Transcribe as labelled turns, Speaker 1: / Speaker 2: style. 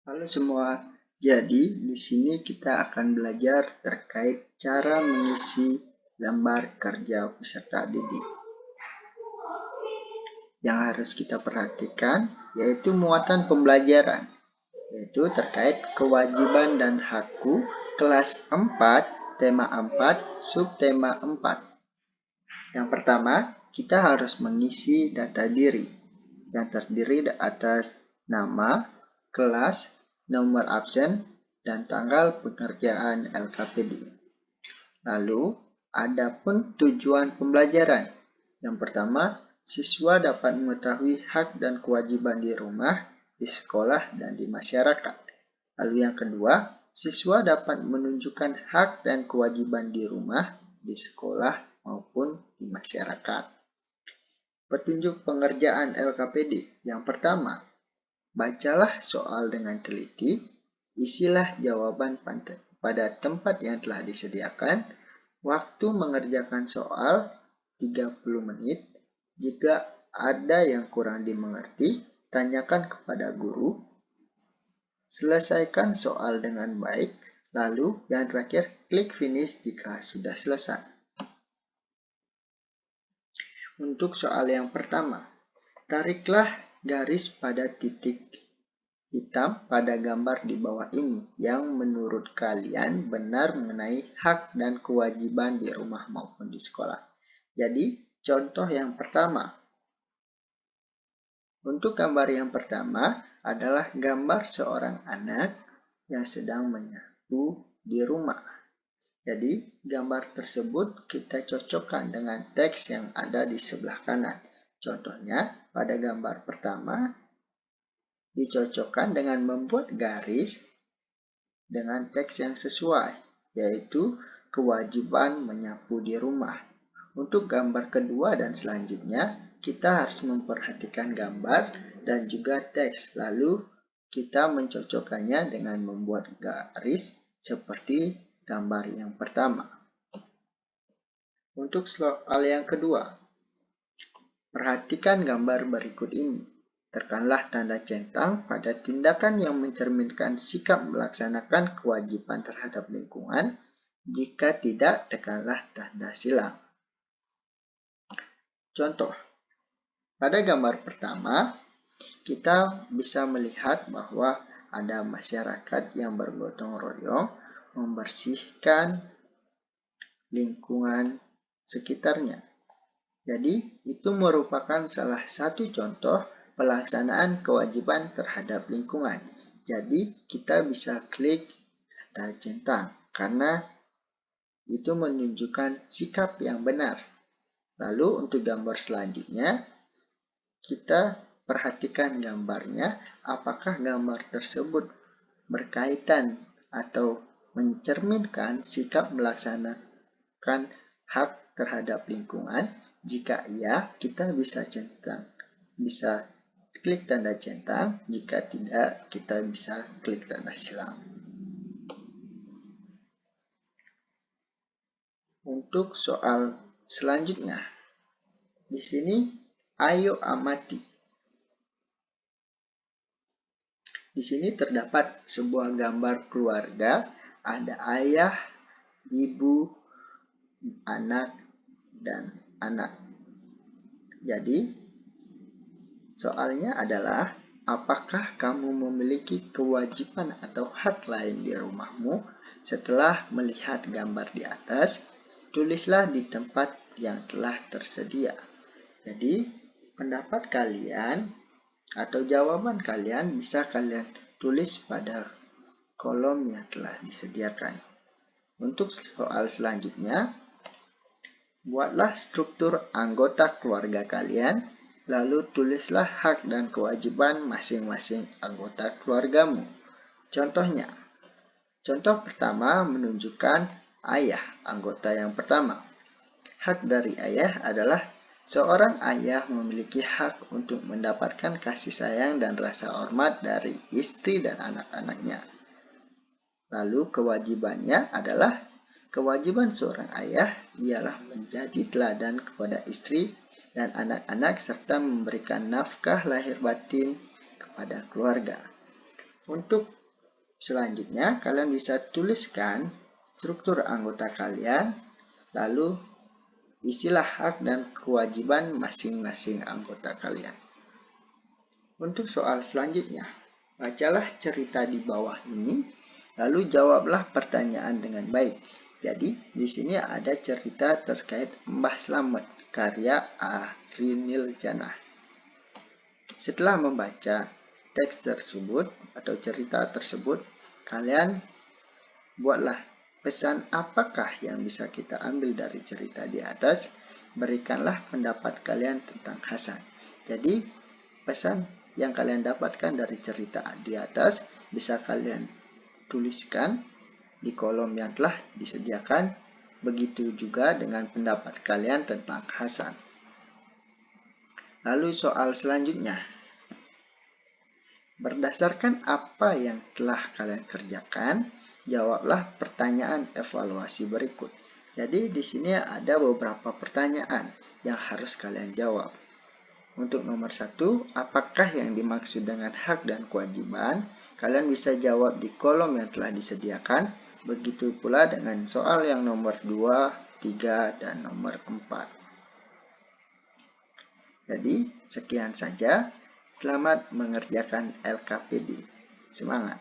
Speaker 1: Halo semua, jadi di sini kita akan belajar terkait cara mengisi gambar kerja peserta didik. Yang harus kita perhatikan yaitu muatan pembelajaran, yaitu terkait kewajiban dan hakku kelas 4, tema 4, subtema 4. Yang pertama, kita harus mengisi data diri yang terdiri atas nama, kelas, nomor absen, dan tanggal pengerjaan LKPD. Lalu, ada pun tujuan pembelajaran. Yang pertama, siswa dapat mengetahui hak dan kewajiban di rumah, di sekolah, dan di masyarakat. Lalu yang kedua, siswa dapat menunjukkan hak dan kewajiban di rumah, di sekolah, maupun di masyarakat. Petunjuk pengerjaan LKPD. Yang pertama, bacalah soal dengan teliti, isilah jawaban pada tempat yang telah disediakan, waktu mengerjakan soal 30 menit, jika ada yang kurang dimengerti, tanyakan kepada guru, selesaikan soal dengan baik, lalu yang terakhir, klik finish jika sudah selesai. Untuk soal yang pertama, tariklah garis pada titik hitam pada gambar di bawah ini yang menurut kalian benar mengenai hak dan kewajiban di rumah maupun di sekolah. Jadi, contoh yang pertama. Untuk gambar yang pertama adalah gambar seorang anak yang sedang menyapu di rumah. Jadi, gambar tersebut kita cocokkan dengan teks yang ada di sebelah kanan. Contohnya, pada gambar pertama, dicocokkan dengan membuat garis dengan teks yang sesuai, yaitu kewajiban menyapu di rumah. Untuk gambar kedua dan selanjutnya, kita harus memperhatikan gambar dan juga teks, lalu kita mencocokkannya dengan membuat garis seperti gambar yang pertama. Untuk soal yang kedua, perhatikan gambar berikut ini. Tekanlah tanda centang pada tindakan yang mencerminkan sikap melaksanakan kewajiban terhadap lingkungan. Jika tidak, tekanlah tanda silang. Contoh, pada gambar pertama, kita bisa melihat bahwa ada masyarakat yang bergotong royong membersihkan lingkungan sekitarnya. Jadi, itu merupakan salah satu contoh pelaksanaan kewajiban terhadap lingkungan. Jadi, kita bisa klik tanda centang karena itu menunjukkan sikap yang benar. Lalu, untuk gambar selanjutnya, kita perhatikan gambarnya, apakah gambar tersebut berkaitan atau mencerminkan sikap melaksanakan hak terhadap lingkungan. Jika iya, kita bisa klik tanda centang. Jika tidak, kita bisa klik tanda silang. Untuk soal selanjutnya, di sini ayo amati. Di sini terdapat sebuah gambar keluarga, ada ayah, ibu, anak, dan anak. Jadi, soalnya adalah, apakah kamu memiliki kewajiban atau hak lain di rumahmu? Setelah melihat gambar di atas, tulislah di tempat yang telah tersedia. Jadi, pendapat kalian atau jawaban kalian bisa kalian tulis pada kolom yang telah disediakan. Untuk soal selanjutnya, buatlah struktur anggota keluarga kalian, lalu tulislah hak dan kewajiban masing-masing anggota keluargamu. Contohnya, contoh pertama menunjukkan ayah, anggota yang pertama. Hak dari ayah adalah seorang ayah memiliki hak untuk mendapatkan kasih sayang dan rasa hormat dari istri dan anak-anaknya. Lalu kewajibannya adalah kewajiban seorang ayah ialah menjadi teladan kepada istri dan anak-anak serta memberikan nafkah lahir batin kepada keluarga. Untuk selanjutnya, kalian bisa tuliskan struktur anggota kalian, lalu isilah hak dan kewajiban masing-masing anggota kalian. Untuk soal selanjutnya, bacalah cerita di bawah ini, lalu jawablah pertanyaan dengan baik. Jadi, di sini ada cerita terkait Mbah Slamet, karya Arinil Janah. Setelah membaca teks tersebut atau cerita tersebut, kalian buatlah pesan apakah yang bisa kita ambil dari cerita di atas. Berikanlah pendapat kalian tentang Hasan. Jadi, pesan yang kalian dapatkan dari cerita di atas bisa kalian tuliskan di kolom yang telah disediakan. Begitu juga dengan pendapat kalian tentang Hasan. Lalu soal selanjutnya. Berdasarkan apa yang telah kalian kerjakan, jawablah pertanyaan evaluasi berikut. Jadi di sini ada beberapa pertanyaan yang harus kalian jawab. Untuk nomor 1, apakah yang dimaksud dengan hak dan kewajiban? Kalian bisa jawab di kolom yang telah disediakan. Begitu pula dengan soal yang nomor 2, 3, dan nomor 4. Jadi, sekian saja. Selamat mengerjakan LKPD. Semangat!